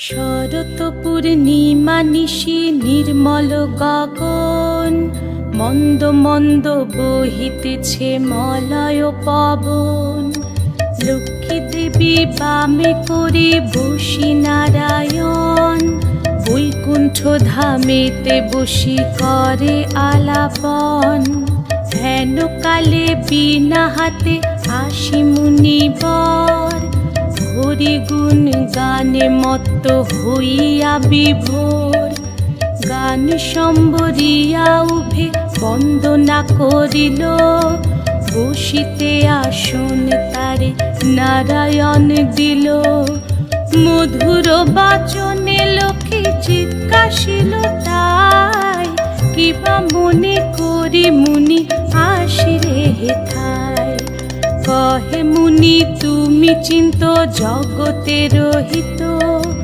শরৎ পূর্ণিমা নিশি নির্মল গগন, মন্দ মন্দ বহিতেছে মলয় পবন। লক্ষ্মী দেবী বামে করে বসি নারায়ণ, বৈকুণ্ঠ ধামেতে বসি করে আলাপন। হেন কালে বিনা হাতে আসি মুনিবর, হরি গুণ গানে মত্ত হইয়া বিভোর। গান সম্বরিয়া উভে বন্দনা করিল, বসিতে আসন তারে নারায়ণ দিল। মধুর বাচনে লোকে জিজ্ঞাসিল তাই, কিবা মনে করি মুনি আসিরে হেথায়। কহে মুনি তুমি চিন্ত জগতের হিত,